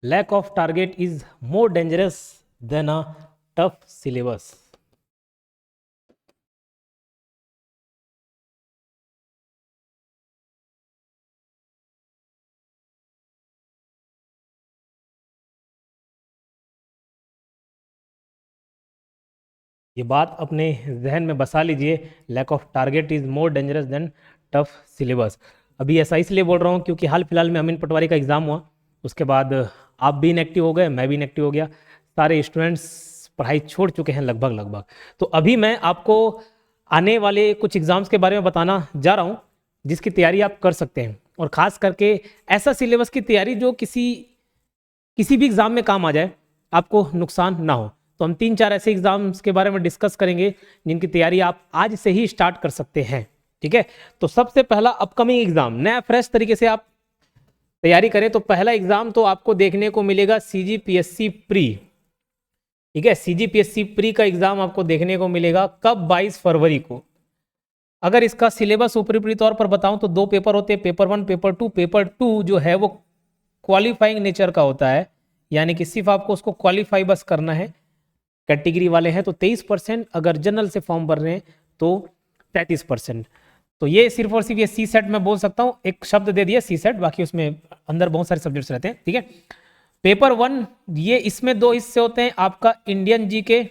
Lack of target is more dangerous than a tough syllabus. ये बात अपने जहन में बसा लीजिए, lack of target is more dangerous than tough syllabus. अभी ऐसा इसलिए बोल रहा हूँ क्योंकि हाल फिलहाल में अमीन पटवारी का एग्ज़ाम हुआ, उसके बाद आप भी इनएक्टिव हो गए, मैं भी इनएक्टिव हो गया, सारे स्टूडेंट्स पढ़ाई छोड़ चुके हैं लगभग। तो अभी मैं आपको आने वाले कुछ एग्ज़ाम्स के बारे में बताना जा रहा हूँ जिसकी तैयारी आप कर सकते हैं, और ख़ास करके ऐसा सिलेबस की तैयारी जो किसी भी एग्ज़ाम में काम आ जाए, आपको नुकसान ना हो। तो हम 3-4 ऐसे एग्जाम्स के बारे में डिस्कस करेंगे जिनकी तैयारी आप आज से ही स्टार्ट कर सकते हैं, ठीक है। तो सबसे पहला अपकमिंग एग्जाम, नया फ्रेश तरीके से आप तैयारी करें तो पहला एग्जाम तो आपको देखने को मिलेगा CGPSC प्री, ठीक है। CGPSC प्री का एग्जाम आपको देखने को मिलेगा कब? 22 फरवरी को। अगर इसका सिलेबस ऊपरी तौर पर बताऊं तो 2 पेपर होते हैं, पेपर 1, पेपर 2। पेपर 2 जो है वो क्वालिफाइंग नेचर का होता है, यानी कि सिर्फ आपको उसको क्वालिफाई बस करना है। कैटेगरी वाले हैं तो 23%, अगर जनरल से फॉर्म भर रहे हैं तो 33%। तो ये सिर्फ और सिर्फ ये सी सेट मैं बोल सकता हूँ, एक शब्द दे दिया सी सेट, बाकी उसमें अंदर बहुत सारे सब्जेक्ट्स रहते हैं, ठीक है। पेपर 1 ये इसमें 2 हिस्से होते हैं, आपका इंडियन जीके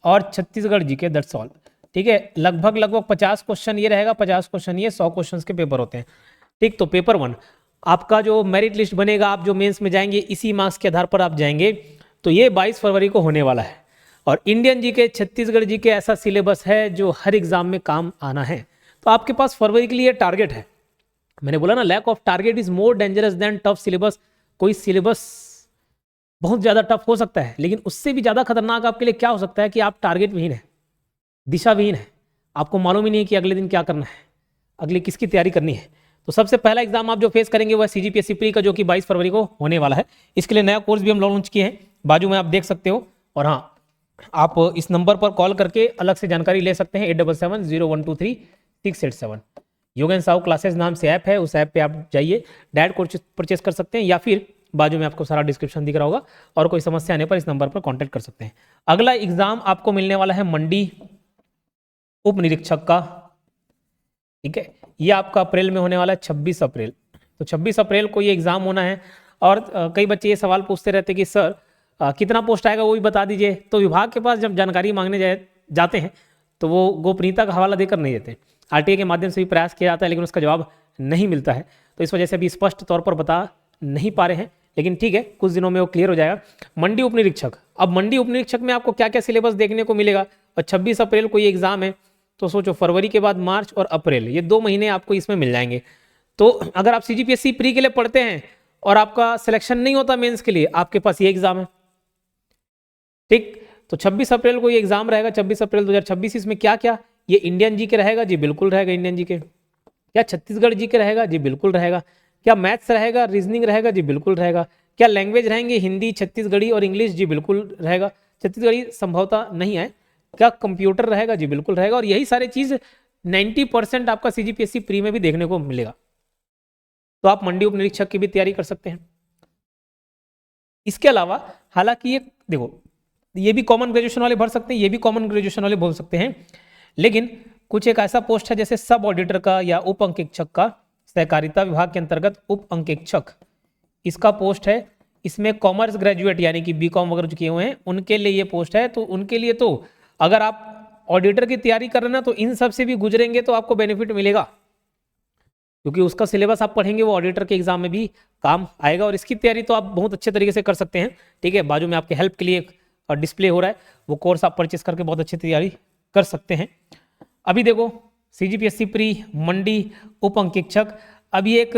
और छत्तीसगढ़ जीके, दैट्स ऑल, ठीक है। लगभग 50 क्वेश्चन ये रहेगा, 50 क्वेश्चन ये, 100 क्वेश्चन के पेपर होते हैं, ठीक। तो पेपर 1 आपका जो मेरिट लिस्ट बनेगा, आप जो मेंस में जाएंगे इसी मार्क्स के आधार पर आप जाएंगे, तो ये 22 फरवरी को होने वाला है। और इंडियन जीके, छत्तीसगढ़ जीके ऐसा सिलेबस है जो हर एग्जाम में काम आना है। तो आपके पास फरवरी के लिए टारगेट है। मैंने बोला ना, lack of target is more dangerous than tough syllabus. कोई सिलेबस बहुत ज़्यादा टफ हो सकता है, लेकिन उससे भी ज़्यादा खतरनाक आपके लिए क्या हो सकता है कि आप टारगेट विहीन है, दिशा विहीन है, आपको मालूम ही नहीं कि अगले दिन क्या करना है, अगले किसकी तैयारी करनी है। तो सबसे पहला एग्जाम आप जो फेस करेंगे वो है CGPSC प्री का, जो कि 22 फरवरी को होने वाला है। इसके लिए नया कोर्स भी हम लॉन्च किए हैं, बाजू में आप देख सकते हो। और हाँ, आप इस नंबर पर कॉल करके अलग से जानकारी ले सकते हैं, 8770123687। योगेन साहू क्लासेस नाम से ऐप है, उस ऐप पे आप जाइए, डायरेक्ट कोर्स परचेस कर सकते हैं, या फिर बाजू में आपको सारा डिस्क्रिप्शन दिख रहा होगा, और कोई समस्या आने पर इस नंबर पर कॉन्टैक्ट कर सकते हैं। अगला एग्जाम आपको मिलने वाला है मंडी उप निरीक्षक का, ठीक है। ये आपका अप्रैल में होने वाला है, 26 अप्रैल। तो 26 अप्रैल को ये एग्जाम होना है। और कई बच्चे ये सवाल पूछते रहते कि सर कितना पोस्ट आएगा वो भी बता दीजिए। तो विभाग के पास जब जानकारी मांगने जाते हैं तो वो गोपनीयता का हवाला देकर नहीं देते। RTI के माध्यम से भी प्रयास किया जाता है, लेकिन उसका जवाब नहीं मिलता है। तो इस वजह से अभी स्पष्ट तौर पर बता नहीं पा रहे हैं, लेकिन ठीक है, कुछ दिनों में वो क्लियर हो जाएगा। मंडी उप निरीक्षक, अब मंडी उप निरीक्षक में आपको क्या क्या सिलेबस देखने को मिलेगा, और 26 अप्रैल को ये एग्जाम है। तो सोचो, फरवरी के बाद मार्च और अप्रैल, ये 2 महीने आपको इसमें मिल जाएंगे। तो अगर आप CGPSC प्री के लिए पढ़ते हैं और आपका सिलेक्शन नहीं होता मेंस के लिए, आपके पास ये एग्जाम है, ठीक। तो 26 अप्रैल को ये एग्जाम रहेगा, 26 अप्रैल 2026। इसमें क्या क्या, ये इंडियन जीके रहेगा, जी बिल्कुल रहेगा इंडियन जीके। क्या छत्तीसगढ़ जीके रहेगा, जी बिल्कुल रहेगा। क्या मैथ्स रहेगा, रीजनिंग रहेगा, जी बिल्कुल रहेगा। क्या लैंग्वेज रहेंगे, हिंदी, छत्तीसगढ़ी और इंग्लिश, जी बिल्कुल रहेगा। छत्तीसगढ़ी संभवतः नहीं है। क्या कंप्यूटर रहेगा, जी बिल्कुल रहेगा। और यही सारी चीज 90% आपका CGPSC प्री में भी देखने को मिलेगा। तो आप मंडी उप निरीक्षक की भी तैयारी कर सकते हैं। इसके अलावा हालांकि ये देखो, ये भी कॉमन ग्रेजुएशन वाले भर सकते हैं, ये भी कॉमन ग्रेजुएशन वाले बोल सकते हैं, लेकिन कुछ एक ऐसा पोस्ट है जैसे सब ऑडिटर का या उप अंकेक्षक का, सहकारिता विभाग के अंतर्गत उप अंकेक्षक इसका पोस्ट है। इसमें कॉमर्स ग्रेजुएट यानी कि BCom वगैरह जो किए हुए हैं उनके लिए ये पोस्ट है। तो उनके लिए तो अगर आप ऑडिटर की तैयारी कर रहे हैं ना, तो इन सब से भी गुजरेंगे तो आपको बेनिफिट मिलेगा, क्योंकि उसका सिलेबस आप पढ़ेंगे वो ऑडिटर के एग्जाम में भी काम आएगा। और इसकी तैयारी तो आप बहुत अच्छे तरीके से कर सकते हैं, ठीक है। बाजू में आपके हेल्प के लिए डिस्प्ले हो रहा है, वो कोर्स आप परचेस करके बहुत अच्छी तैयारी कर सकते हैं। अभी देखो, CGPSC प्री, मंडी उप अंकेक्षक, अभी एक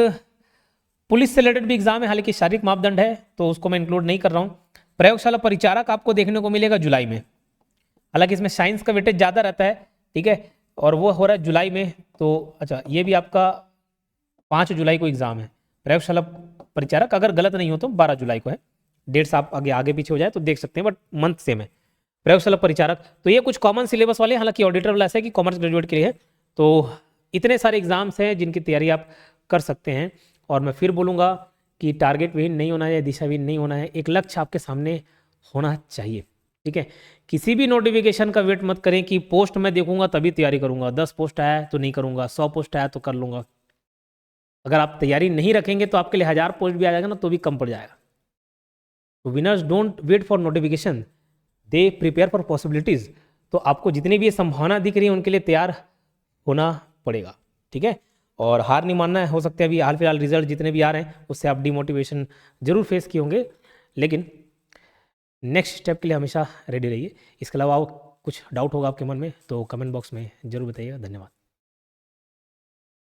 पुलिस से रिलेटेड भी एग्जाम है, हालांकि शारीरिक मापदंड है तो उसको मैं इंक्लूड नहीं कर रहा हूँ। प्रयोगशाला परिचारक आपको देखने को मिलेगा जुलाई में, हालांकि इसमें साइंस का वेटेज ज़्यादा रहता है, ठीक है, और वो हो रहा है जुलाई में। तो अच्छा, ये भी आपका 5 जुलाई को एग्जाम है। प्रयोगशाला परिचारक अगर गलत नहीं हो तो 12 जुलाई को है, डेट्स आप आगे पीछे हो जाए तो देख सकते हैं, बट मंथ सेम है। प्रयोगशाला परिचारक, तो ये कुछ कॉमन सिलेबस वाले, हालांकि ऑडिटर वाला ऐसा है कि कॉमर्स ग्रेजुएट के लिए है। तो इतने सारे एग्जाम्स हैं जिनकी तैयारी आप कर सकते हैं। और मैं फिर बोलूँगा कि टारगेट विहीन नहीं होना है, दिशा विहीन नहीं होना है, एक लक्ष्य आपके सामने होना चाहिए। ठीक है, किसी भी नोटिफिकेशन का वेट मत करें कि पोस्ट मैं देखूंगा तभी तैयारी करूंगा, 10 पोस्ट आया तो नहीं करूंगा, 100 पोस्ट आया तो कर लूंगा। अगर आप तैयारी नहीं रखेंगे तो आपके लिए 1000 पोस्ट भी आ जाएगा ना तो भी कम पड़ जाएगा। तो winners don't wait for notification, they prepare for possibilities. तो आपको जितनी भी ये संभावना दिख रही है उनके लिए तैयार होना पड़ेगा। ठीक है, और हार नहीं मानना है। हो सकता है अभी हाल फिलहाल रिजल्ट जितने भी आ रहे हैं उससे आप डिमोटिवेशन जरूर फेस किए होंगे, लेकिन नेक्स्ट स्टेप के लिए हमेशा रेडी रहिए। इसके अलावा कुछ डाउट होगा आपके मन में तो कमेंट बॉक्स में जरूर बताइएगा। धन्यवाद।